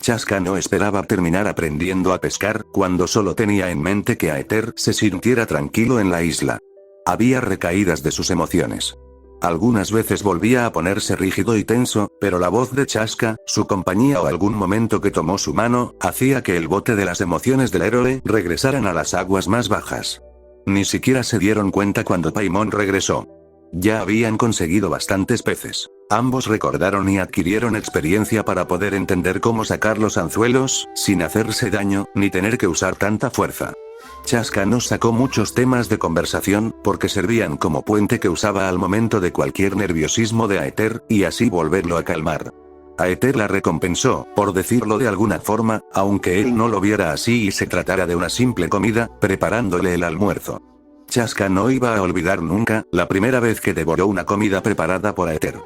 Chaska no esperaba terminar aprendiendo a pescar, cuando solo tenía en mente que Aether se sintiera tranquilo en la isla. Había recaídas de sus emociones. Algunas veces volvía a ponerse rígido y tenso, pero la voz de Chaska, su compañía o algún momento que tomó su mano, hacía que el bote de las emociones del héroe regresaran a las aguas más bajas. Ni siquiera se dieron cuenta cuando Paimon regresó. Ya habían conseguido bastantes peces. Ambos recordaron y adquirieron experiencia para poder entender cómo sacar los anzuelos, sin hacerse daño, ni tener que usar tanta fuerza. Chaska no sacó muchos temas de conversación, porque servían como puente que usaba al momento de cualquier nerviosismo de Aether, y así volverlo a calmar. Aether la recompensó, por decirlo de alguna forma, aunque él no lo viera así y se tratara de una simple comida, preparándole el almuerzo. Chaska no iba a olvidar nunca la primera vez que devoró una comida preparada por Aether.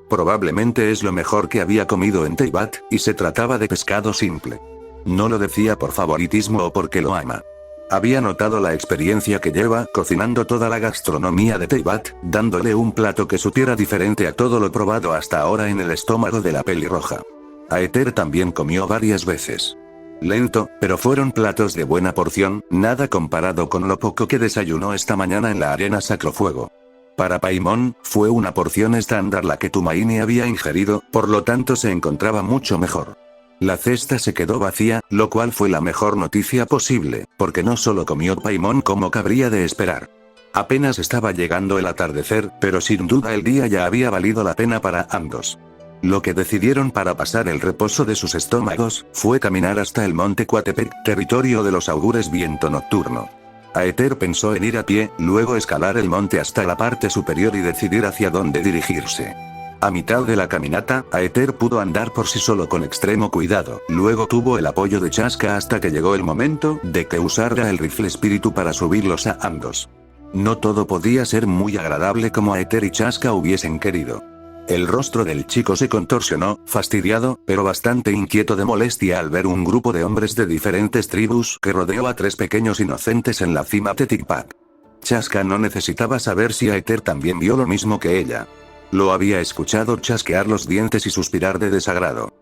Probablemente es lo mejor que había comido en Teyvat, y se trataba de pescado simple. No lo decía por favoritismo o porque lo ama. Había notado la experiencia que lleva cocinando toda la gastronomía de Teyvat, dándole un plato que supiera diferente a todo lo probado hasta ahora en el estómago de la pelirroja. Aether también comió varias veces. Lento, pero fueron platos de buena porción, nada comparado con lo poco que desayunó esta mañana en la arena Sacrofuego. Para Paimon, fue una porción estándar la que Tumaini había ingerido, por lo tanto se encontraba mucho mejor. La cesta se quedó vacía, lo cual fue la mejor noticia posible, porque no solo comió Paimon como cabría de esperar. Apenas estaba llegando el atardecer, pero sin duda el día ya había valido la pena para ambos. Lo que decidieron para pasar el reposo de sus estómagos, fue caminar hasta el monte Coatepec, territorio de los augures viento nocturno. Aether pensó en ir a pie, luego escalar el monte hasta la parte superior y decidir hacia dónde dirigirse. A mitad de la caminata, Aether pudo andar por sí solo con extremo cuidado, luego tuvo el apoyo de Chaska hasta que llegó el momento de que usara el rifle espíritu para subirlos a ambos. No todo podía ser muy agradable como Aether y Chaska hubiesen querido. El rostro del chico se contorsionó, fastidiado, pero bastante inquieto de molestia al ver un grupo de hombres de diferentes tribus que rodeó a tres pequeños inocentes en la cima de Tikpak. Chaska no necesitaba saber si Aether también vio lo mismo que ella. Lo había escuchado chasquear los dientes y suspirar de desagrado.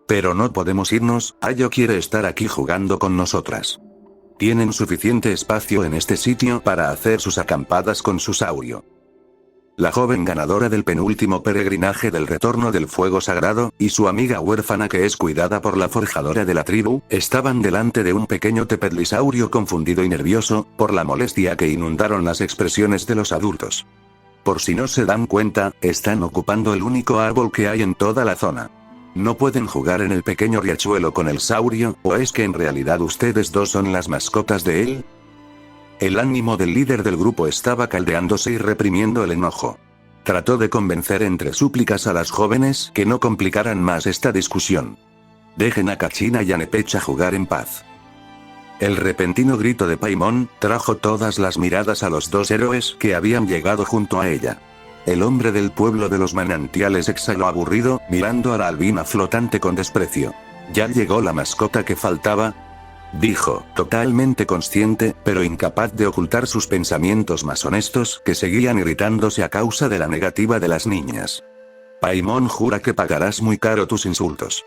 Pero no podemos irnos, Ayo quiere estar aquí jugando con nosotras. Tienen suficiente espacio en este sitio para hacer sus acampadas con su saurio. La joven ganadora del penúltimo peregrinaje del retorno del fuego sagrado, y su amiga huérfana que es cuidada por la forjadora de la tribu, estaban delante de un pequeño tepetlisaurio confundido y nervioso, por la molestia que inundaron las expresiones de los adultos. Por si no se dan cuenta, están ocupando el único árbol que hay en toda la zona. ¿No pueden jugar en el pequeño riachuelo con el saurio, o es que en realidad ustedes dos son las mascotas de él? El ánimo del líder del grupo estaba caldeándose y reprimiendo el enojo. Trató de convencer entre súplicas a las jóvenes que no complicaran más esta discusión. Dejen a Kachina y a Nepecha jugar en paz. El repentino grito de Paimon trajo todas las miradas a los dos héroes que habían llegado junto a ella. El hombre del pueblo de los manantiales exhaló aburrido, mirando a la albina flotante con desprecio. ¿Ya llegó la mascota que faltaba?, dijo, totalmente consciente, pero incapaz de ocultar sus pensamientos más honestos, que seguían irritándose a causa de la negativa de las niñas. Paimon jura que pagarás muy caro tus insultos.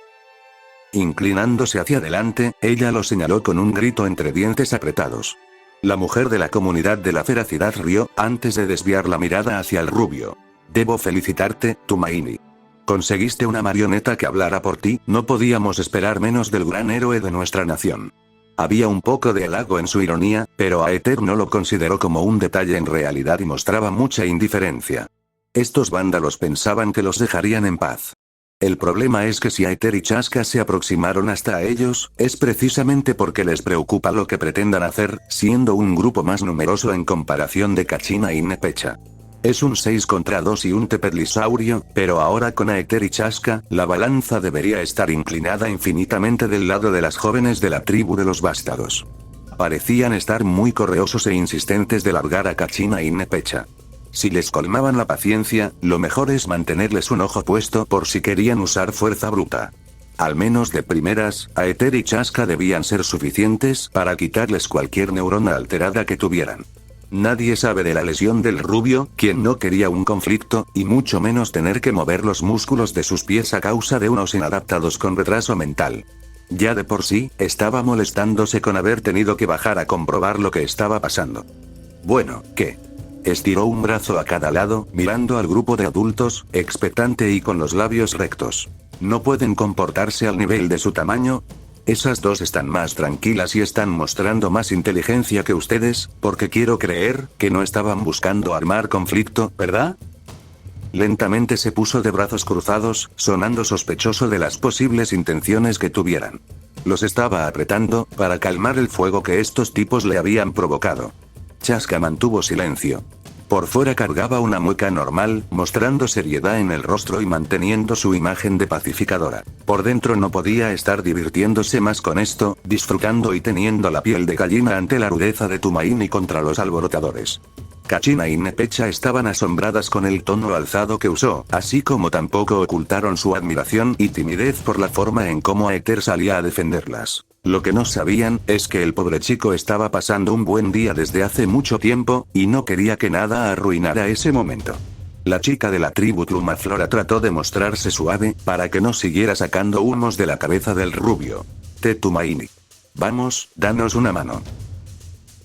Inclinándose hacia adelante, ella lo señaló con un grito entre dientes apretados. La mujer de la comunidad de la feracidad rió, antes de desviar la mirada hacia el rubio. Debo felicitarte, Tumaini. Conseguiste una marioneta que hablara por ti, no podíamos esperar menos del gran héroe de nuestra nación. Había un poco de halago en su ironía, pero Aether no lo consideró como un detalle en realidad y mostraba mucha indiferencia. Estos vándalos pensaban que los dejarían en paz. El problema es que si Aether y Chaska se aproximaron hasta ellos, es precisamente porque les preocupa lo que pretendan hacer, siendo un grupo más numeroso en comparación de Kachina y Nepecha. Es un 6 contra 2 y un tepetlisaurio, pero ahora con Aether y Chaska, la balanza debería estar inclinada infinitamente del lado de las jóvenes de la tribu de los vástagos. Parecían estar muy correosos e insistentes de largar a Kachina y Nepecha. Si les colmaban la paciencia, lo mejor es mantenerles un ojo puesto por si querían usar fuerza bruta. Al menos de primeras, Aether y Chaska debían ser suficientes para quitarles cualquier neurona alterada que tuvieran. Nadie sabe de la lesión del rubio, quien no quería un conflicto, y mucho menos tener que mover los músculos de sus pies a causa de unos inadaptados con retraso mental. Ya de por sí, estaba molestándose con haber tenido que bajar a comprobar lo que estaba pasando. Bueno, ¿qué? Estiró un brazo a cada lado, mirando al grupo de adultos, expectante y con los labios rectos. ¿No pueden comportarse al nivel de su tamaño? Esas dos están más tranquilas y están mostrando más inteligencia que ustedes, porque quiero creer que no estaban buscando armar conflicto, ¿verdad? Lentamente se puso de brazos cruzados, sonando sospechoso de las posibles intenciones que tuvieran. Los estaba apretando, para calmar el fuego que estos tipos le habían provocado. Chaska mantuvo silencio. Por fuera cargaba una mueca normal, mostrando seriedad en el rostro y manteniendo su imagen de pacificadora. Por dentro no podía estar divirtiéndose más con esto, disfrutando y teniendo la piel de gallina ante la rudeza de Tumaini contra los alborotadores. Kachina y Nepecha estaban asombradas con el tono alzado que usó, así como tampoco ocultaron su admiración y timidez por la forma en cómo Aether salía a defenderlas. Lo que no sabían, es que el pobre chico estaba pasando un buen día desde hace mucho tiempo, y no quería que nada arruinara ese momento. La chica de la tribu Tlumaflora trató de mostrarse suave, para que no siguiera sacando humos de la cabeza del rubio. Tumaini. Vamos, danos una mano.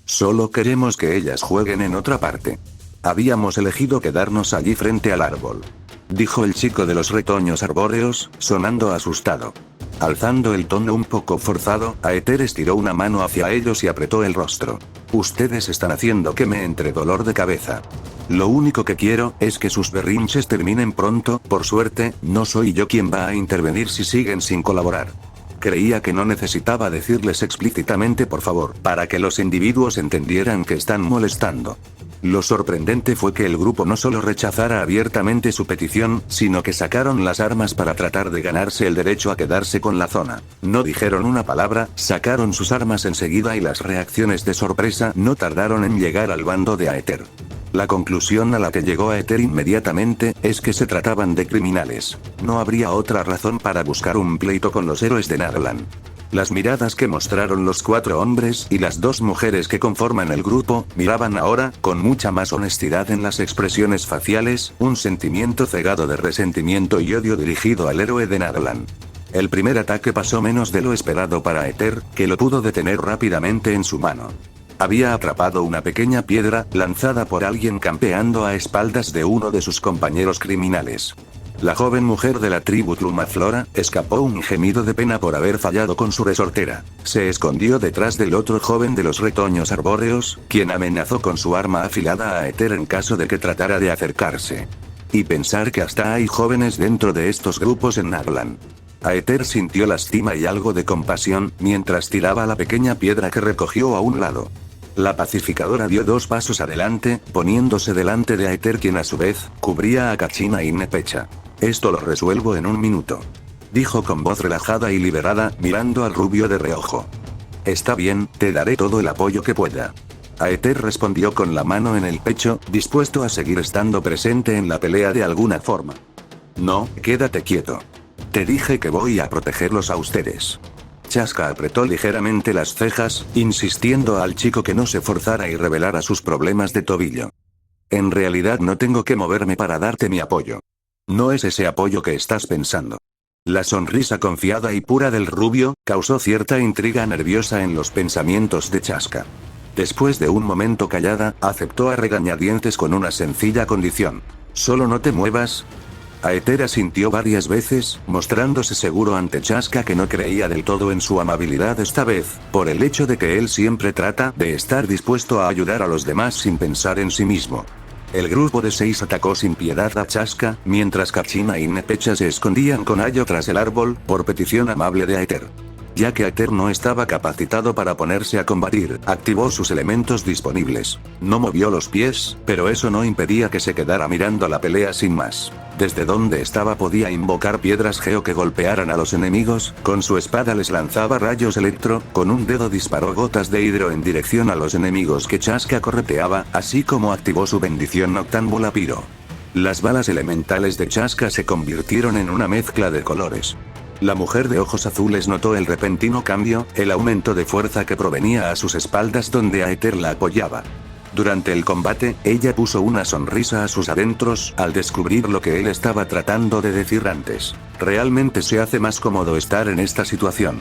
Solo queremos que ellas jueguen en otra parte. Habíamos elegido quedarnos allí frente al árbol. Dijo el chico de los retoños arbóreos, sonando asustado. Alzando el tono un poco forzado, Aether estiró una mano hacia ellos y apretó el rostro. Ustedes están haciendo que me entre dolor de cabeza. Lo único que quiero es que sus berrinches terminen pronto, por suerte, no soy yo quien va a intervenir si siguen sin colaborar. Creía que no necesitaba decirles explícitamente por favor, para que los individuos entendieran que están molestando. Lo sorprendente fue que el grupo no solo rechazara abiertamente su petición, sino que sacaron las armas para tratar de ganarse el derecho a quedarse con la zona. No dijeron una palabra, sacaron sus armas enseguida y las reacciones de sorpresa no tardaron en llegar al bando de Aether. La conclusión a la que llegó Aether inmediatamente, es que se trataban de criminales. No habría otra razón para buscar un pleito con los héroes de Naglan. Las miradas que mostraron los 4 hombres y las 2 mujeres que conforman el grupo, miraban ahora, con mucha más honestidad en las expresiones faciales, un sentimiento cegado de resentimiento y odio dirigido al héroe de Naglan. El primer ataque pasó menos de lo esperado para Aether, que lo pudo detener rápidamente en su mano. Había atrapado una pequeña piedra, lanzada por alguien campeando a espaldas de uno de sus compañeros criminales. La joven mujer de la tribu Tlumaflora, escapó un gemido de pena por haber fallado con su resortera. Se escondió detrás del otro joven de los retoños arbóreos, quien amenazó con su arma afilada a Aether en caso de que tratara de acercarse. Y pensar que hasta hay jóvenes dentro de estos grupos en Naglan. Aether sintió lástima y algo de compasión, mientras tiraba la pequeña piedra que recogió a un lado. La pacificadora dio 2 pasos adelante, poniéndose delante de Aether, quien a su vez, cubría a Kachina y Nepecha. Esto lo resuelvo en un minuto. Dijo con voz relajada y liberada, mirando al rubio de reojo. Está bien, te daré todo el apoyo que pueda. Aether respondió con la mano en el pecho, dispuesto a seguir estando presente en la pelea de alguna forma. No, quédate quieto. Te dije que voy a protegerlos a ustedes. Chaska apretó ligeramente las cejas, insistiendo al chico que no se forzara y revelara sus problemas de tobillo. En realidad no tengo que moverme para darte mi apoyo. No es ese apoyo que estás pensando. La sonrisa confiada y pura del rubio, causó cierta intriga nerviosa en los pensamientos de Chaska. Después de un momento callada, aceptó a regañadientes con una sencilla condición. Solo no te muevas. Aether asintió varias veces, mostrándose seguro ante Chaska que no creía del todo en su amabilidad esta vez, por el hecho de que él siempre trata de estar dispuesto a ayudar a los demás sin pensar en sí mismo. El grupo de 6 atacó sin piedad a Chaska, mientras Kachina y Nepecha se escondían con Ayo tras el árbol, por petición amable de Aether. Ya que Aether no estaba capacitado para ponerse a combatir, activó sus elementos disponibles. No movió los pies, pero eso no impedía que se quedara mirando la pelea sin más. Desde donde estaba podía invocar piedras geo que golpearan a los enemigos, con su espada les lanzaba rayos electro, con un dedo disparó gotas de hidro en dirección a los enemigos que Chaska correteaba, así como activó su bendición noctámbula piro. Las balas elementales de Chaska se convirtieron en una mezcla de colores. La mujer de ojos azules notó el repentino cambio, el aumento de fuerza que provenía a sus espaldas donde Aether la apoyaba. Durante el combate, ella puso una sonrisa a sus adentros, al descubrir lo que él estaba tratando de decir antes. Realmente se hace más cómodo estar en esta situación.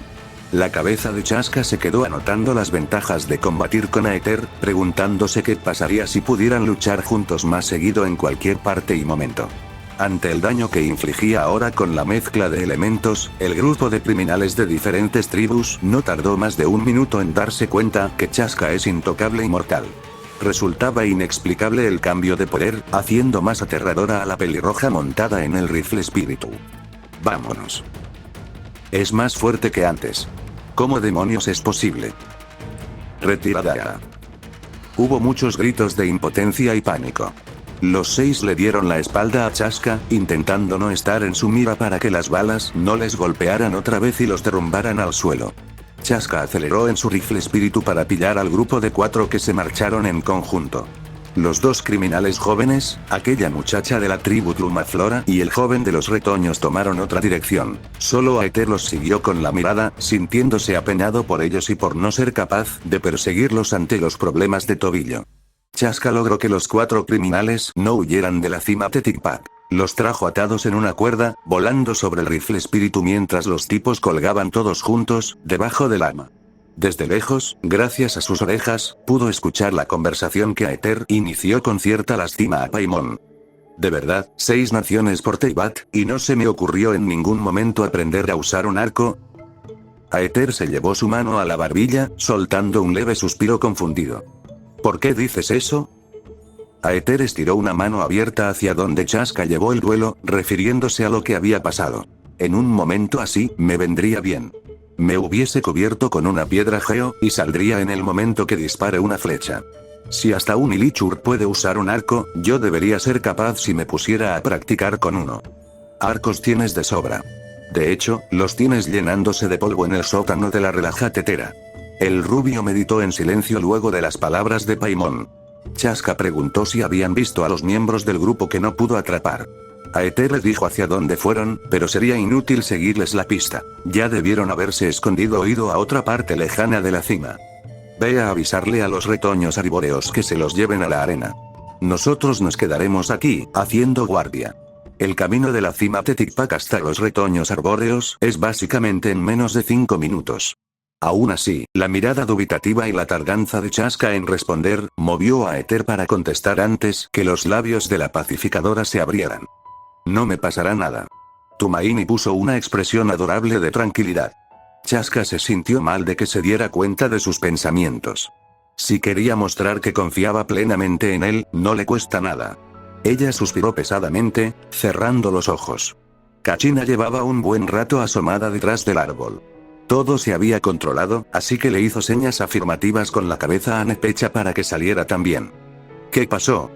La cabeza de Chaska se quedó anotando las ventajas de combatir con Aether, preguntándose qué pasaría si pudieran luchar juntos más seguido en cualquier parte y momento. Ante el daño que infligía ahora con la mezcla de elementos, el grupo de criminales de diferentes tribus no tardó más de un minuto en darse cuenta que Chaska es intocable y mortal. Resultaba inexplicable el cambio de poder, haciendo más aterradora a la pelirroja montada en el rifle espíritu. Vámonos. Es más fuerte que antes. ¿Cómo demonios es posible? Retirada. Hubo muchos gritos de impotencia y pánico. Los 6 le dieron la espalda a Chaska, intentando no estar en su mira para que las balas no les golpearan otra vez y los derrumbaran al suelo. Chaska aceleró en su rifle espíritu para pillar al grupo de 4 que se marcharon en conjunto. Los 2 criminales jóvenes, aquella muchacha de la tribu Tlumaflora y el joven de los retoños tomaron otra dirección. Solo Aether los siguió con la mirada, sintiéndose apenado por ellos y por no ser capaz de perseguirlos ante los problemas de tobillo. Chaska logró que los 4 criminales no huyeran de la cima de Tikpak. Los trajo atados en una cuerda, volando sobre el rifle espíritu mientras los tipos colgaban todos juntos, debajo del ama. Desde lejos, gracias a sus orejas, pudo escuchar la conversación que Aether inició con cierta lástima a Paimon. De verdad, 6 naciones por Teyvat, y no se me ocurrió en ningún momento aprender a usar un arco. Aether se llevó su mano a la barbilla, soltando un leve suspiro confundido. ¿Por qué dices eso? Aether estiró una mano abierta hacia donde Chaska llevó el duelo, refiriéndose a lo que había pasado. En un momento así, me vendría bien. Me hubiese cubierto con una piedra geo, y saldría en el momento que dispare una flecha. Si hasta un Ilichur puede usar un arco, yo debería ser capaz si me pusiera a practicar con uno. Arcos tienes de sobra. De hecho, los tienes llenándose de polvo en el sótano de la relajatetera. El rubio meditó en silencio luego de las palabras de Paimon. Chaska preguntó si habían visto a los miembros del grupo que no pudo atrapar. Aether le dijo hacia dónde fueron, pero sería inútil seguirles la pista. Ya debieron haberse escondido o ido a otra parte lejana de la cima. Ve a avisarle a los retoños arbóreos que se los lleven a la arena. Nosotros nos quedaremos aquí, haciendo guardia. El camino de la cima de Tikpak hasta los retoños arbóreos es básicamente en menos de 5 minutos. Aún así, la mirada dubitativa y la tardanza de Chaska en responder, movió a Aether para contestar antes que los labios de la pacificadora se abrieran. No me pasará nada. Tumaini puso una expresión adorable de tranquilidad. Chaska se sintió mal de que se diera cuenta de sus pensamientos. Si quería mostrar que confiaba plenamente en él, no le cuesta nada. Ella suspiró pesadamente, cerrando los ojos. Kachina llevaba un buen rato asomada detrás del árbol. Todo se había controlado, así que le hizo señas afirmativas con la cabeza a Nepecha para que saliera también. ¿Qué pasó?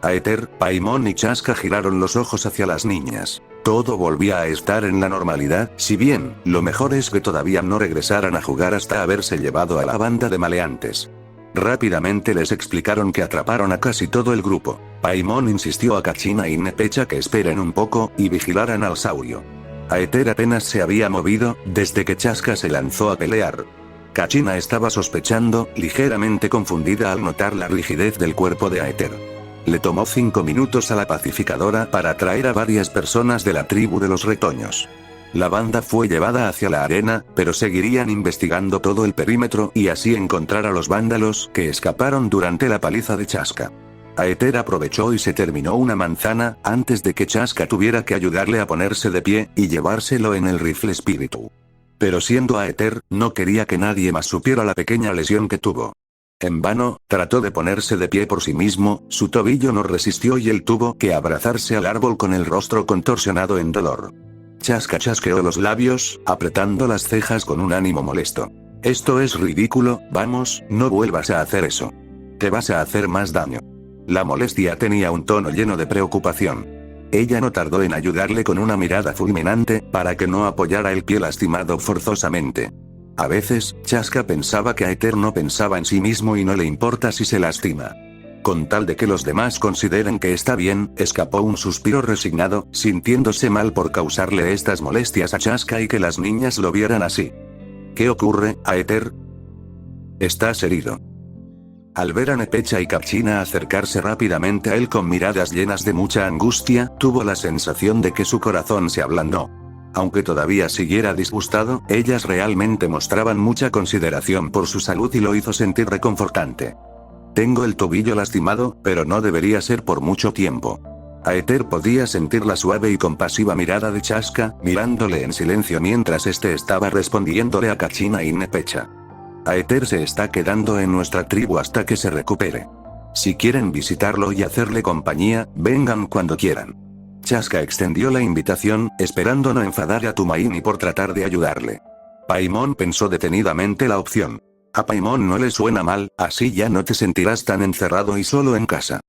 Aether, Paimon y Chaska giraron los ojos hacia las niñas. Todo volvía a estar en la normalidad, si bien, lo mejor es que todavía no regresaran a jugar hasta haberse llevado a la banda de maleantes. Rápidamente les explicaron que atraparon a casi todo el grupo. Paimon insistió a Kachina y Nepecha que esperen un poco, y vigilaran al saurio. Aether apenas se había movido, desde que Chaska se lanzó a pelear. Kachina estaba sospechando, ligeramente confundida al notar la rigidez del cuerpo de Aether. Le tomó 5 minutos a la pacificadora para atraer a varias personas de la tribu de los retoños. La banda fue llevada hacia la arena, pero seguirían investigando todo el perímetro y así encontrar a los vándalos que escaparon durante la paliza de Chaska. Aether aprovechó y se terminó una manzana, antes de que Chaska tuviera que ayudarle a ponerse de pie, y llevárselo en el rifle espíritu. Pero siendo Aether, no quería que nadie más supiera la pequeña lesión que tuvo. En vano, trató de ponerse de pie por sí mismo, su tobillo no resistió y él tuvo que abrazarse al árbol con el rostro contorsionado en dolor. Chaska chasqueó los labios, apretando las cejas con un ánimo molesto. Esto es ridículo, vamos, no vuelvas a hacer eso. Te vas a hacer más daño. La molestia tenía un tono lleno de preocupación. Ella no tardó en ayudarle con una mirada fulminante, para que no apoyara el pie lastimado forzosamente. A veces, Chaska pensaba que Aether no pensaba en sí mismo y no le importa si se lastima. Con tal de que los demás consideren que está bien, escapó un suspiro resignado, sintiéndose mal por causarle estas molestias a Chaska y que las niñas lo vieran así. ¿Qué ocurre, Aether? ¿Estás herido? Al ver a Nepecha y Kachina acercarse rápidamente a él con miradas llenas de mucha angustia, tuvo la sensación de que su corazón se ablandó. Aunque todavía siguiera disgustado, ellas realmente mostraban mucha consideración por su salud y lo hizo sentir reconfortante. Tengo el tobillo lastimado, pero no debería ser por mucho tiempo. Aether podía sentir la suave y compasiva mirada de Chaska, mirándole en silencio mientras este estaba respondiéndole a Kachina y Nepecha. Aether se está quedando en nuestra tribu hasta que se recupere. Si quieren visitarlo y hacerle compañía, vengan cuando quieran. Chaska extendió la invitación, esperando no enfadar a Tumaini por tratar de ayudarle. Paimon pensó detenidamente la opción. A Paimon no le suena mal, así ya no te sentirás tan encerrado y solo en casa.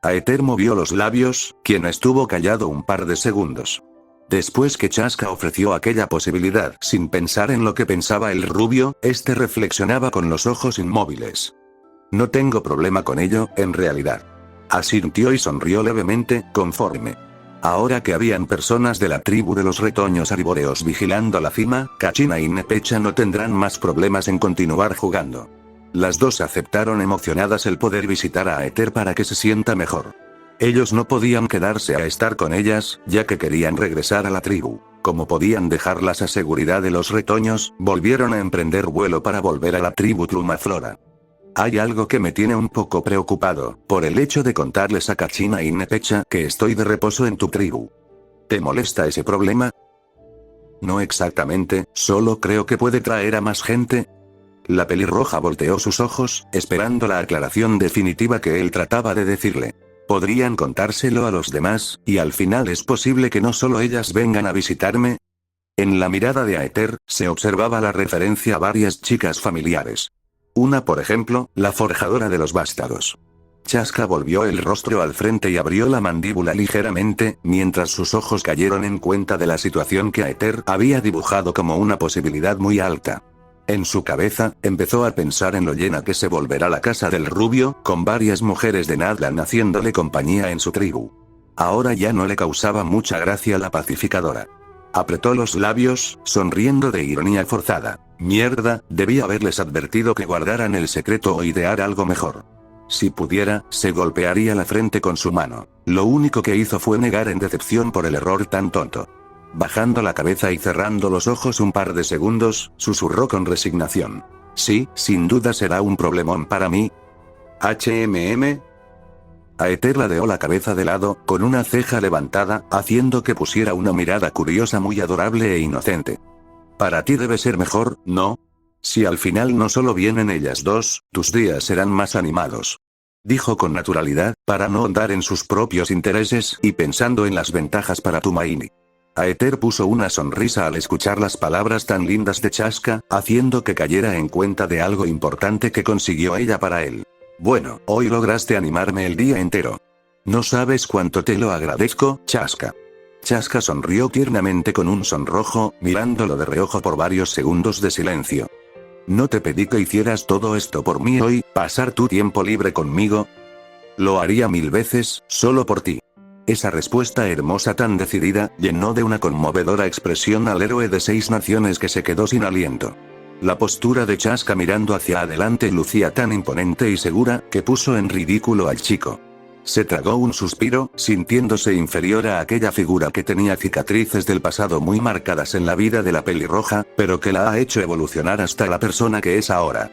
Aether movió los labios, quien estuvo callado un par de segundos. Después que Chaska ofreció aquella posibilidad sin pensar en lo que pensaba el rubio, este reflexionaba con los ojos inmóviles. No tengo problema con ello, en realidad. Asintió y sonrió levemente, conforme. Ahora que habían personas de la tribu de los retoños arbóreos vigilando la cima, Kachina y Nepecha no tendrán más problemas en continuar jugando. Las dos aceptaron emocionadas el poder visitar a Aether para que se sienta mejor. Ellos no podían quedarse a estar con ellas, ya que querían regresar a la tribu. Como podían dejarlas a seguridad de los retoños, volvieron a emprender vuelo para volver a la tribu Tlumaflora. Hay algo que me tiene un poco preocupado, por el hecho de contarles a Kachina y Nepecha que estoy de reposo en tu tribu. ¿Te molesta ese problema? No exactamente, solo creo que puede traer a más gente. La pelirroja volteó sus ojos, esperando la aclaración definitiva que él trataba de decirle. Podrían contárselo a los demás, y al final es posible que no solo ellas vengan a visitarme. En la mirada de Aether, se observaba la referencia a varias chicas familiares. Una, por ejemplo, la forjadora de los vástagos. Chaska volvió el rostro al frente y abrió la mandíbula ligeramente, mientras sus ojos cayeron en cuenta de la situación que Aether había dibujado como una posibilidad muy alta. En su cabeza, empezó a pensar en lo llena que se volverá la casa del rubio, con varias mujeres de Nadlan haciéndole compañía en su tribu. Ahora ya no le causaba mucha gracia la pacificadora. Apretó los labios, sonriendo de ironía forzada. Mierda, debí haberles advertido que guardaran el secreto o idear algo mejor. Si pudiera, se golpearía la frente con su mano. Lo único que hizo fue negar en decepción por el error tan tonto. Bajando la cabeza y cerrando los ojos un par de segundos, susurró con resignación. Sí, sin duda será un problemón para mí. Aether ladeó la cabeza de lado, con una ceja levantada, haciendo que pusiera una mirada curiosa muy adorable e inocente. Para ti debe ser mejor, ¿no? Si al final no solo vienen ellas dos, tus días serán más animados. Dijo con naturalidad, para no ahondar en sus propios intereses y pensando en las ventajas para Tumaini. Aether puso una sonrisa al escuchar las palabras tan lindas de Chaska, haciendo que cayera en cuenta de algo importante que consiguió ella para él. Bueno, hoy lograste animarme el día entero. No sabes cuánto te lo agradezco, Chaska. Chaska sonrió tiernamente con un sonrojo, mirándolo de reojo por varios segundos de silencio. No te pedí que hicieras todo esto por mí hoy, pasar tu tiempo libre conmigo. Lo haría 1000 veces, solo por ti. Esa respuesta hermosa tan decidida, llenó de una conmovedora expresión al héroe de 6 naciones que se quedó sin aliento. La postura de Chaska mirando hacia adelante lucía tan imponente y segura, que puso en ridículo al chico. Se tragó un suspiro, sintiéndose inferior a aquella figura que tenía cicatrices del pasado muy marcadas en la vida de la pelirroja, pero que la ha hecho evolucionar hasta la persona que es ahora.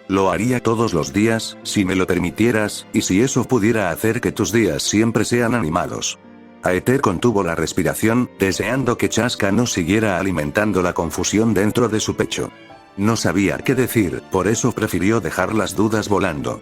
Lo haría todos los días, si me lo permitieras, y si eso pudiera hacer que tus días siempre sean animados. Aether contuvo la respiración, deseando que Chaska no siguiera alimentando la confusión dentro de su pecho. No sabía qué decir, por eso prefirió dejar las dudas volando.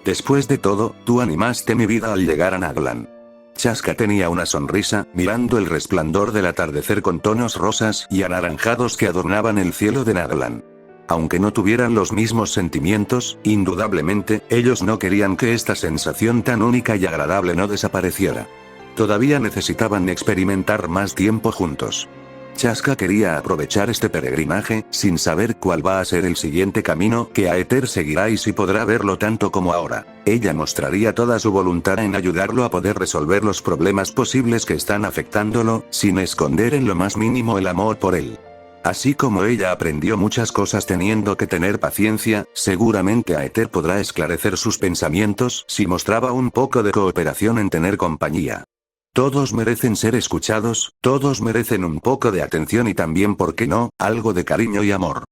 Después de todo, tú animaste mi vida al llegar a Nadlan. Chaska tenía una sonrisa, mirando el resplandor del atardecer con tonos rosas y anaranjados que adornaban el cielo de Nadlan. Aunque no tuvieran los mismos sentimientos, indudablemente, ellos no querían que esta sensación tan única y agradable no desapareciera. Todavía necesitaban experimentar más tiempo juntos. Chaska quería aprovechar este peregrinaje, sin saber cuál va a ser el siguiente camino que Aether seguirá y si podrá verlo tanto como ahora. Ella mostraría toda su voluntad en ayudarlo a poder resolver los problemas posibles que están afectándolo, sin esconder en lo más mínimo el amor por él. Así como ella aprendió muchas cosas teniendo que tener paciencia, seguramente Aether podrá esclarecer sus pensamientos si mostraba un poco de cooperación en tener compañía. Todos merecen ser escuchados, todos merecen un poco de atención y también, ¿por qué no?, algo de cariño y amor.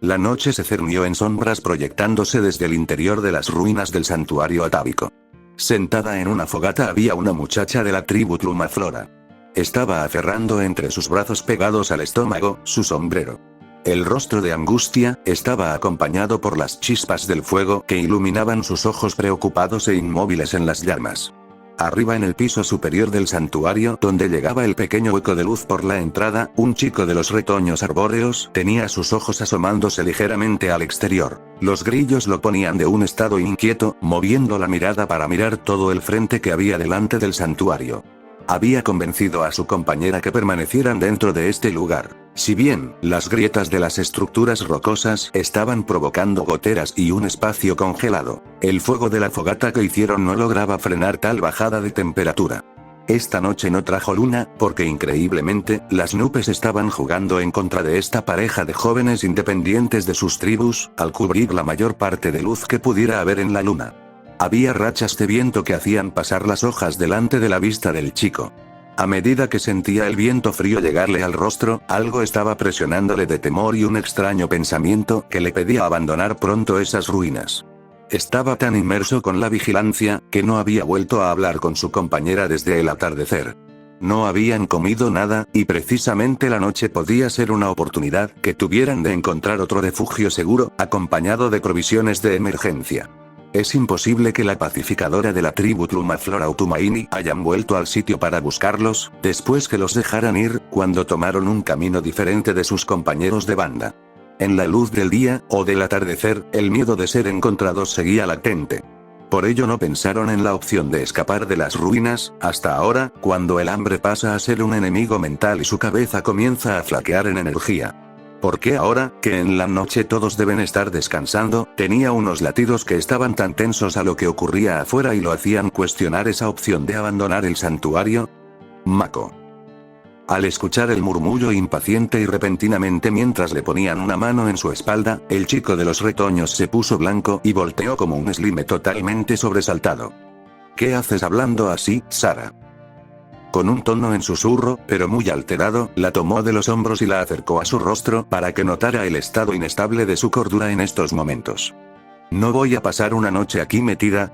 La noche se cernió en sombras proyectándose desde el interior de las ruinas del santuario atávico. Sentada en una fogata había una muchacha de la tribu Tlumaflora. Estaba aferrando entre sus brazos pegados al estómago su sombrero. El rostro de angustia estaba acompañado por las chispas del fuego que iluminaban sus ojos preocupados e inmóviles en las llamas. Arriba en el piso superior del santuario, donde llegaba el pequeño hueco de luz por la entrada, un chico de los retoños arbóreos tenía sus ojos asomándose ligeramente al exterior. Los grillos lo ponían de un estado inquieto, moviendo la mirada para mirar todo el frente que había delante del santuario. Había convencido a su compañera que permanecieran dentro de este lugar. Si bien, las grietas de las estructuras rocosas estaban provocando goteras y un espacio congelado, el fuego de la fogata que hicieron no lograba frenar tal bajada de temperatura. Esta noche no trajo luna, porque increíblemente, las nubes estaban jugando en contra de esta pareja de jóvenes independientes de sus tribus, al cubrir la mayor parte de luz que pudiera haber en la luna. Había rachas de viento que hacían pasar las hojas delante de la vista del chico. A medida que sentía el viento frío llegarle al rostro, algo estaba presionándole de temor y un extraño pensamiento que le pedía abandonar pronto esas ruinas. Estaba tan inmerso con la vigilancia, que no había vuelto a hablar con su compañera desde el atardecer. No habían comido nada, y precisamente la noche podía ser una oportunidad que tuvieran de encontrar otro refugio seguro, acompañado de provisiones de emergencia. Es imposible que la pacificadora de la tribu Tlumaflora o Tumaini hayan vuelto al sitio para buscarlos, después que los dejaran ir, cuando tomaron un camino diferente de sus compañeros de banda. En la luz del día, o del atardecer, el miedo de ser encontrados seguía latente. Por ello no pensaron en la opción de escapar de las ruinas, hasta ahora, cuando el hambre pasa a ser un enemigo mental y su cabeza comienza a flaquear en energía. Porque ahora, que en la noche todos deben estar descansando, tenía unos latidos que estaban tan tensos a lo que ocurría afuera y lo hacían cuestionar esa opción de abandonar el santuario. Mako. Al escuchar el murmullo impaciente y repentinamente mientras le ponían una mano en su espalda, el chico de los retoños se puso blanco y volteó como un slime totalmente sobresaltado. ¿Qué haces hablando así, Sara? Con un tono en susurro, pero muy alterado, la tomó de los hombros y la acercó a su rostro para que notara el estado inestable de su cordura en estos momentos. No voy a pasar una noche aquí metida,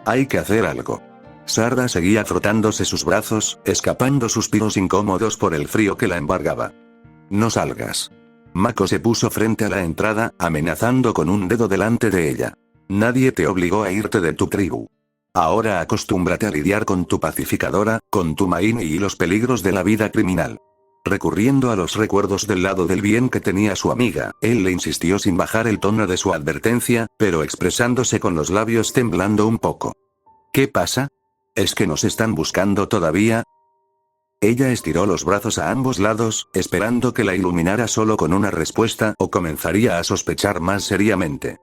Hay que hacer algo. Sarda seguía frotándose sus brazos, escapando suspiros incómodos por el frío que la embargaba. No salgas. Mako se puso frente a la entrada, amenazando con un dedo delante de ella. Nadie te obligó a irte de tu tribu. Ahora acostúmbrate a lidiar con tu pacificadora, con Tumaini y los peligros de la vida criminal. Recurriendo a los recuerdos del lado del bien que tenía su amiga, él le insistió sin bajar el tono de su advertencia, pero expresándose con los labios temblando un poco. ¿Qué pasa? ¿Es que nos están buscando todavía? Ella estiró los brazos a ambos lados, esperando que la iluminara solo con una respuesta o comenzaría a sospechar más seriamente.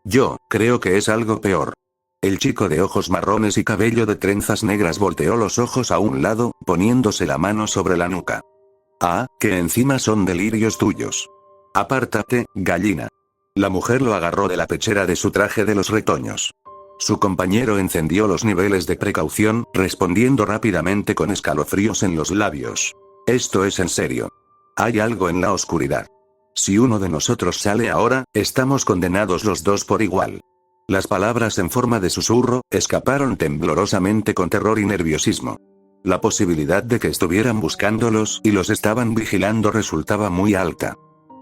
Yo creo que es algo peor. El chico de ojos marrones y cabello de trenzas negras volteó los ojos a un lado, poniéndose la mano sobre la nuca. Ah, que encima son delirios tuyos. Apártate, gallina. La mujer lo agarró de la pechera de su traje de los retoños. Su compañero encendió los niveles de precaución, respondiendo rápidamente con escalofríos en los labios. Esto es en serio. Hay algo en la oscuridad. Si uno de nosotros sale ahora, estamos condenados los dos por igual. Las palabras en forma de susurro, escaparon temblorosamente con terror y nerviosismo. La posibilidad de que estuvieran buscándolos y los estaban vigilando resultaba muy alta.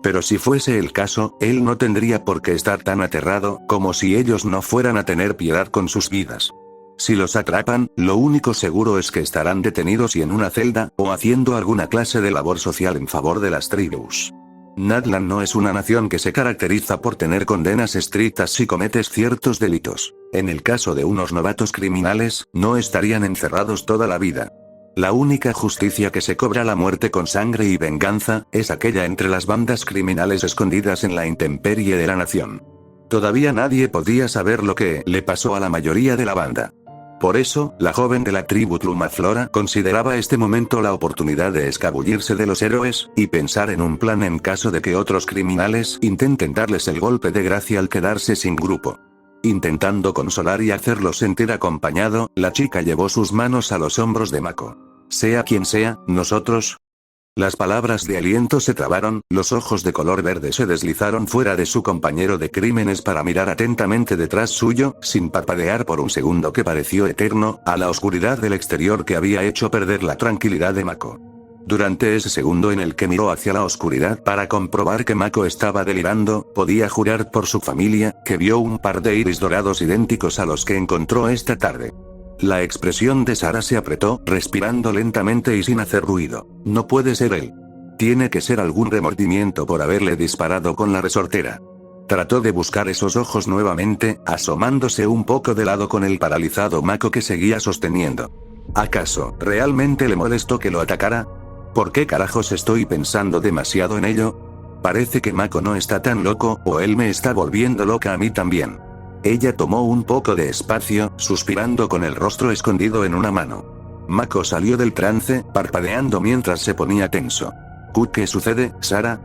Pero si fuese el caso, él no tendría por qué estar tan aterrado, como si ellos no fueran a tener piedad con sus vidas. Si los atrapan, lo único seguro es que estarán detenidos y en una celda, o haciendo alguna clase de labor social en favor de las tribus. Nadland no es una nación que se caracteriza por tener condenas estrictas si cometes ciertos delitos. En el caso de unos novatos criminales, no estarían encerrados toda la vida. La única justicia que se cobra la muerte con sangre y venganza, es aquella entre las bandas criminales escondidas en la intemperie de la nación. Todavía nadie podía saber lo que le pasó a la mayoría de la banda. Por eso, la joven de la tribu Tlumaflora consideraba este momento la oportunidad de escabullirse de los héroes, y pensar en un plan en caso de que otros criminales intenten darles el golpe de gracia al quedarse sin grupo. Intentando consolar y hacerlo sentir acompañado, la chica llevó sus manos a los hombros de Mako. Sea quien sea, nosotros. Las palabras de aliento se trabaron, los ojos de color verde se deslizaron fuera de su compañero de crímenes para mirar atentamente detrás suyo, sin parpadear por un segundo que pareció eterno, a la oscuridad del exterior que había hecho perder la tranquilidad de Mako. Durante ese segundo en el que miró hacia la oscuridad para comprobar que Mako estaba delirando, podía jurar por su familia, que vio un par de iris dorados idénticos a los que encontró esta tarde. La expresión de Sara se apretó, respirando lentamente y sin hacer ruido. No puede ser él. Tiene que ser algún remordimiento por haberle disparado con la resortera. Trató de buscar esos ojos nuevamente, asomándose un poco de lado con el paralizado Mako que seguía sosteniendo. ¿Acaso realmente le molestó que lo atacara? ¿Por qué carajos estoy pensando demasiado en ello? Parece que Mako no está tan loco, o él me está volviendo loca a mí también. Ella tomó un poco de espacio, suspirando con el rostro escondido en una mano. Mako salió del trance, parpadeando mientras se ponía tenso. ¿Qué sucede, Sara?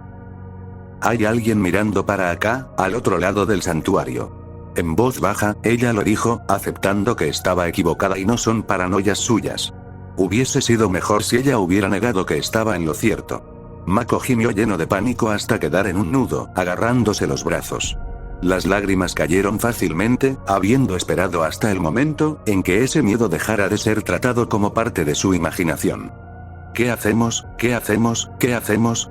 Hay alguien mirando para acá, al otro lado del santuario. En voz baja, ella lo dijo, aceptando que estaba equivocada y no son paranoias suyas. Hubiese sido mejor si ella hubiera negado que estaba en lo cierto. Mako gimió lleno de pánico hasta quedar en un nudo, agarrándose los brazos. Las lágrimas cayeron fácilmente, habiendo esperado hasta el momento en que ese miedo dejara de ser tratado como parte de su imaginación. ¿Qué hacemos? ¿Qué hacemos? ¿Qué hacemos?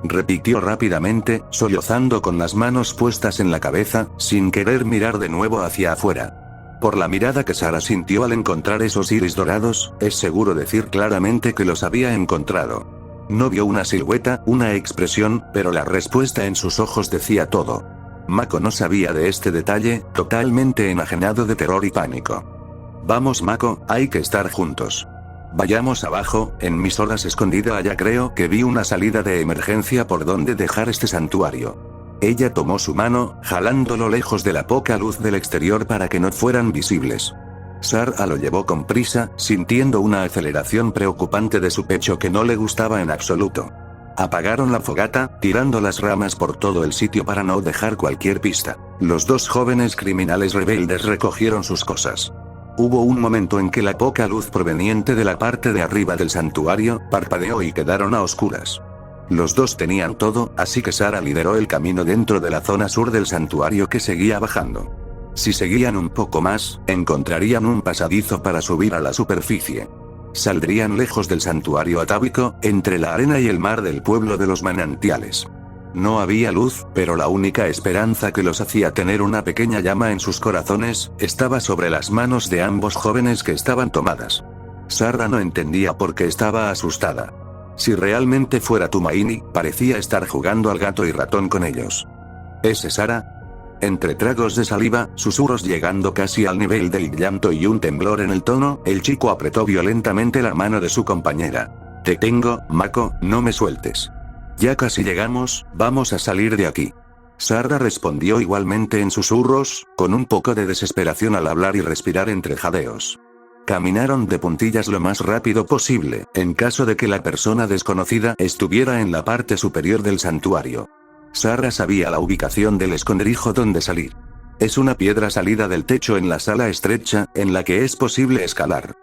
Repitió rápidamente, sollozando con las manos puestas en la cabeza, sin querer mirar de nuevo hacia afuera. Por la mirada que Sara sintió al encontrar esos iris dorados, es seguro decir claramente que los había encontrado. No vio una silueta, una expresión, pero la respuesta en sus ojos decía todo. Mako no sabía de este detalle, totalmente enajenado de terror y pánico. Vamos Mako, hay que estar juntos. Vayamos abajo, en mis horas escondida allá creo que vi una salida de emergencia por donde dejar este santuario. Ella tomó su mano, jalándolo lejos de la poca luz del exterior para que no fueran visibles. Sara lo llevó con prisa, sintiendo una aceleración preocupante de su pecho que no le gustaba en absoluto. Apagaron la fogata, tirando las ramas por todo el sitio para no dejar cualquier pista. Los dos jóvenes criminales rebeldes recogieron sus cosas. Hubo un momento en que la poca luz proveniente de la parte de arriba del santuario parpadeó y quedaron a oscuras. Los dos tenían todo, así que Sara lideró el camino dentro de la zona sur del santuario que seguía bajando. Si seguían un poco más, encontrarían un pasadizo para subir a la superficie. Saldrían lejos del santuario atávico, entre la arena y el mar del pueblo de los manantiales. No había luz, pero la única esperanza que los hacía tener una pequeña llama en sus corazones, estaba sobre las manos de ambos jóvenes que estaban tomadas. Sara no entendía por qué estaba asustada. Si realmente fuera Tumaini, parecía estar jugando al gato y ratón con ellos. ¿Ese Sara? Entre tragos de saliva, susurros llegando casi al nivel del llanto y un temblor en el tono, el chico apretó violentamente la mano de su compañera. Te tengo, Mako, no me sueltes. Ya casi llegamos, vamos a salir de aquí. Sara respondió igualmente en susurros, con un poco de desesperación al hablar y respirar entre jadeos. Caminaron de puntillas lo más rápido posible, en caso de que la persona desconocida estuviera en la parte superior del santuario. Sara sabía la ubicación del esconderijo donde salir. Es una piedra salida del techo en la sala estrecha, en la que es posible escalar.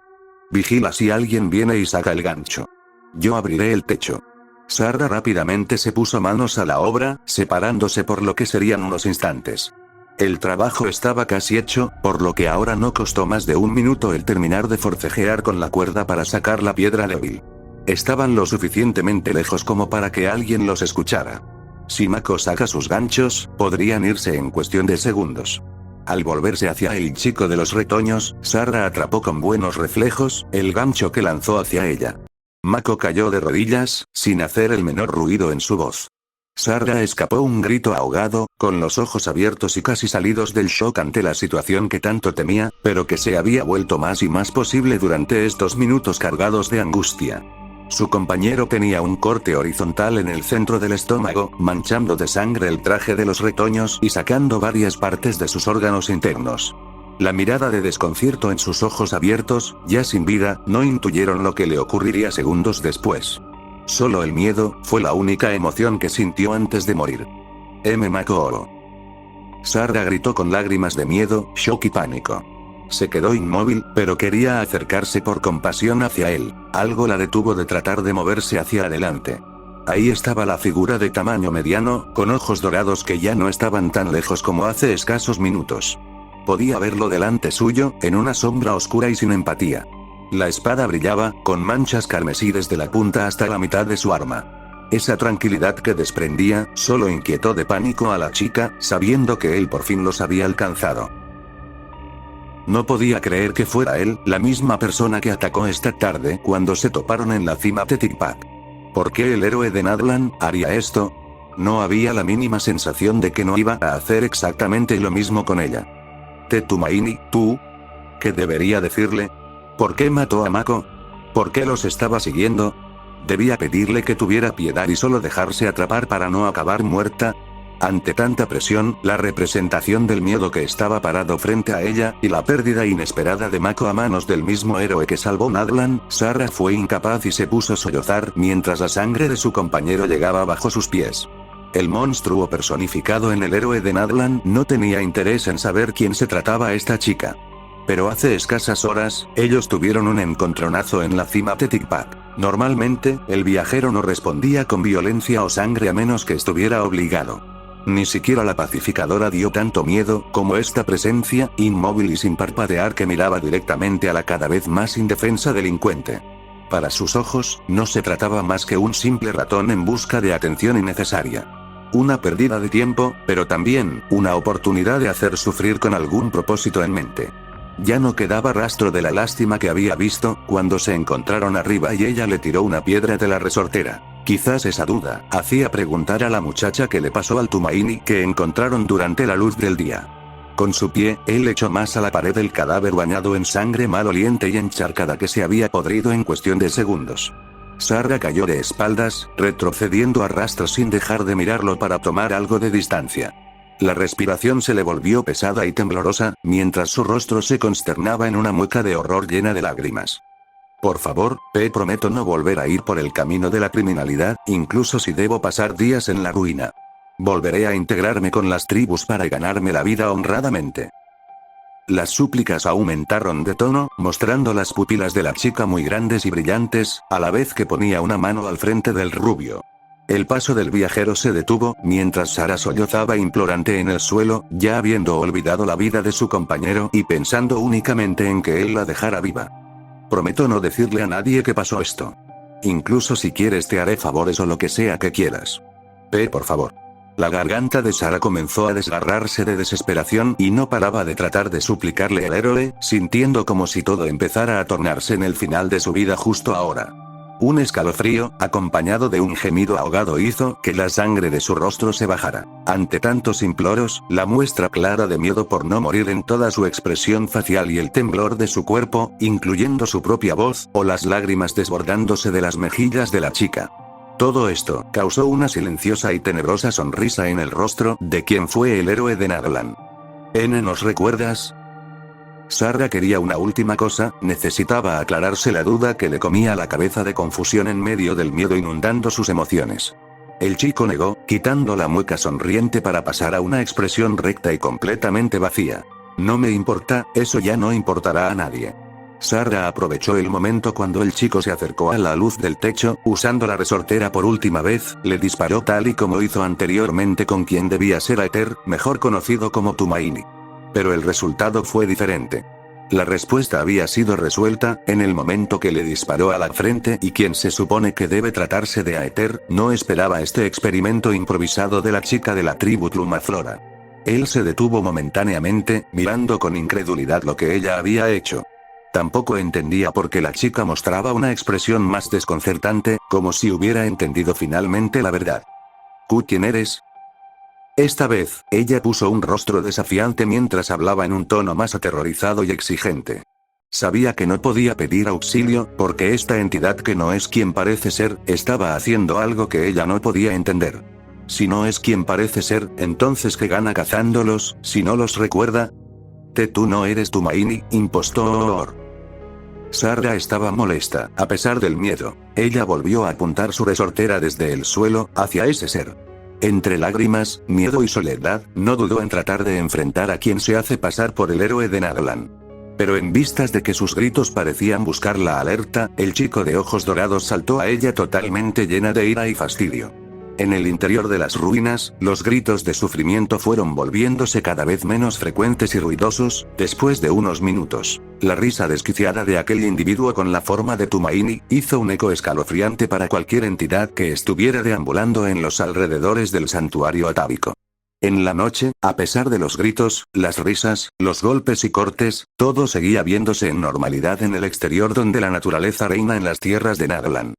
Vigila si alguien viene y saca el gancho. Yo abriré el techo. Sara rápidamente se puso manos a la obra, separándose por lo que serían unos instantes. El trabajo estaba casi hecho, por lo que ahora no costó más de un minuto el terminar de forcejear con la cuerda para sacar la piedra débil. Estaban lo suficientemente lejos como para que alguien los escuchara. Si Mako saca sus ganchos, podrían irse en cuestión de segundos. Al volverse hacia el chico de los retoños, Sara atrapó con buenos reflejos el gancho que lanzó hacia ella. Mako cayó de rodillas, sin hacer el menor ruido en su voz. Sara escapó un grito ahogado, con los ojos abiertos y casi salidos del shock ante la situación que tanto temía, pero que se había vuelto más y más posible durante estos minutos cargados de angustia. Su compañero tenía un corte horizontal en el centro del estómago, manchando de sangre el traje de los retoños y sacando varias partes de sus órganos internos. La mirada de desconcierto en sus ojos abiertos, ya sin vida, no intuyeron lo que le ocurriría segundos después. Solo el miedo fue la única emoción que sintió antes de morir. Mako. Sarah gritó con lágrimas de miedo, shock y pánico. Se quedó inmóvil, pero quería acercarse por compasión hacia él. Algo la detuvo de tratar de moverse hacia adelante. Ahí estaba la figura de tamaño mediano, con ojos dorados que ya no estaban tan lejos como hace escasos minutos. Podía verlo delante suyo, en una sombra oscura y sin empatía. La espada brillaba, con manchas carmesí desde la punta hasta la mitad de su arma. Esa tranquilidad que desprendía, solo inquietó de pánico a la chica, sabiendo que él por fin los había alcanzado. No podía creer que fuera él, la misma persona que atacó esta tarde cuando se toparon en la cima de Tikpak. ¿Por qué el héroe de Nadlan haría esto? No había la mínima sensación de que no iba a hacer exactamente lo mismo con ella. Tumaini, ¿tú? ¿Qué debería decirle? ¿Por qué mató a Mako? ¿Por qué los estaba siguiendo? ¿Debía pedirle que tuviera piedad y solo dejarse atrapar para no acabar muerta? Ante tanta presión, la representación del miedo que estaba parado frente a ella, y la pérdida inesperada de Mako a manos del mismo héroe que salvó Nadlan, Sarah fue incapaz y se puso a sollozar mientras la sangre de su compañero llegaba bajo sus pies. El monstruo personificado en el héroe de Nadlan no tenía interés en saber quién se trataba esta chica. Pero hace escasas horas, ellos tuvieron un encontronazo en la cima de Tikpak. Normalmente, el viajero no respondía con violencia o sangre a menos que estuviera obligado. Ni siquiera la pacificadora dio tanto miedo como esta presencia, inmóvil y sin parpadear, que miraba directamente a la cada vez más indefensa delincuente. Para sus ojos, no se trataba más que un simple ratón en busca de atención innecesaria. Una pérdida de tiempo, pero también, una oportunidad de hacer sufrir con algún propósito en mente. Ya no quedaba rastro de la lástima que había visto cuando se encontraron arriba y ella le tiró una piedra de la resortera. Quizás esa duda hacía preguntar a la muchacha qué le pasó al Tumaini que encontraron durante la luz del día. Con su pie, él echó más a la pared el cadáver bañado en sangre maloliente y encharcada que se había podrido en cuestión de segundos. Sarah cayó de espaldas, retrocediendo a rastros sin dejar de mirarlo para tomar algo de distancia. La respiración se le volvió pesada y temblorosa, mientras su rostro se consternaba en una mueca de horror llena de lágrimas. Por favor, prometo no volver a ir por el camino de la criminalidad, incluso si debo pasar días en la ruina. Volveré a integrarme con las tribus para ganarme la vida honradamente. Las súplicas aumentaron de tono, mostrando las pupilas de la chica muy grandes y brillantes, a la vez que ponía una mano al frente del rubio. El paso del viajero se detuvo, mientras Sarah sollozaba implorante en el suelo, ya habiendo olvidado la vida de su compañero y pensando únicamente en que él la dejara viva. Prometo no decirle a nadie que pasó esto. Incluso si quieres te haré favores o lo que sea que quieras. Por favor. La garganta de Sarah comenzó a desgarrarse de desesperación y no paraba de tratar de suplicarle al héroe, sintiendo como si todo empezara a tornarse en el final de su vida justo ahora. Un escalofrío, acompañado de un gemido ahogado, hizo que la sangre de su rostro se bajara. Ante tantos imploros, la muestra clara de miedo por no morir en toda su expresión facial y el temblor de su cuerpo, incluyendo su propia voz, o las lágrimas desbordándose de las mejillas de la chica. Todo esto causó una silenciosa y tenebrosa sonrisa en el rostro de quien fue el héroe de Nadlan. ¿Nos recuerdas? Sarah quería una última cosa, necesitaba aclararse la duda que le comía la cabeza de confusión en medio del miedo inundando sus emociones. El chico negó, quitando la mueca sonriente para pasar a una expresión recta y completamente vacía. No me importa, eso ya no importará a nadie. Sarah aprovechó el momento cuando el chico se acercó a la luz del techo, usando la resortera por última vez, le disparó tal y como hizo anteriormente con quien debía ser Aether, mejor conocido como Tumaini. Pero el resultado fue diferente. La respuesta había sido resuelta, en el momento que le disparó a la frente y quien se supone que debe tratarse de Aether, no esperaba este experimento improvisado de la chica de la tribu Tlumaflora. Él se detuvo momentáneamente, mirando con incredulidad lo que ella había hecho. Tampoco entendía por qué la chica mostraba una expresión más desconcertante, como si hubiera entendido finalmente la verdad. ¿Quién eres? Esta vez, ella puso un rostro desafiante mientras hablaba en un tono más aterrorizado y exigente. Sabía que no podía pedir auxilio, porque esta entidad que no es quien parece ser, estaba haciendo algo que ella no podía entender. Si no es quien parece ser, entonces ¿qué gana cazándolos, si no los recuerda? Tú no eres Tumaini, impostor. Sarah estaba molesta, a pesar del miedo. Ella volvió a apuntar su resortera desde el suelo, hacia ese ser. Entre lágrimas, miedo y soledad, no dudó en tratar de enfrentar a quien se hace pasar por el héroe de Naglan. Pero en vistas de que sus gritos parecían buscar la alerta, el chico de ojos dorados saltó a ella totalmente llena de ira y fastidio. En el interior de las ruinas, los gritos de sufrimiento fueron volviéndose cada vez menos frecuentes y ruidosos. Después de unos minutos, la risa desquiciada de aquel individuo con la forma de Tumaini hizo un eco escalofriante para cualquier entidad que estuviera deambulando en los alrededores del santuario atávico. En la noche, a pesar de los gritos, las risas, los golpes y cortes, todo seguía viéndose en normalidad en el exterior donde la naturaleza reina en las tierras de Naglan.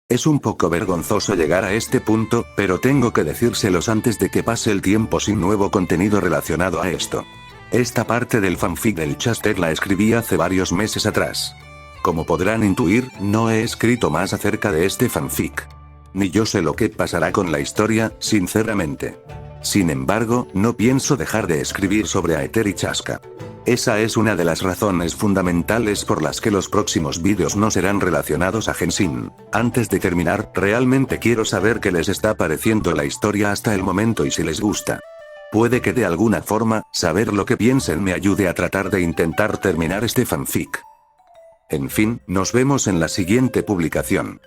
Es un poco vergonzoso llegar a este punto, pero tengo que decírselos antes de que pase el tiempo sin nuevo contenido relacionado a esto. Esta parte del fanfic del Chaster la escribí hace varios meses atrás. Como podrán intuir, no he escrito más acerca de este fanfic. Ni yo sé lo que pasará con la historia, sinceramente. Sin embargo, no pienso dejar de escribir sobre Aether y Chaska. Esa es una de las razones fundamentales por las que los próximos vídeos no serán relacionados a Genshin. Antes de terminar, realmente quiero saber qué les está pareciendo la historia hasta el momento y si les gusta. Puede que de alguna forma, saber lo que piensen me ayude a tratar de intentar terminar este fanfic. En fin, nos vemos en la siguiente publicación.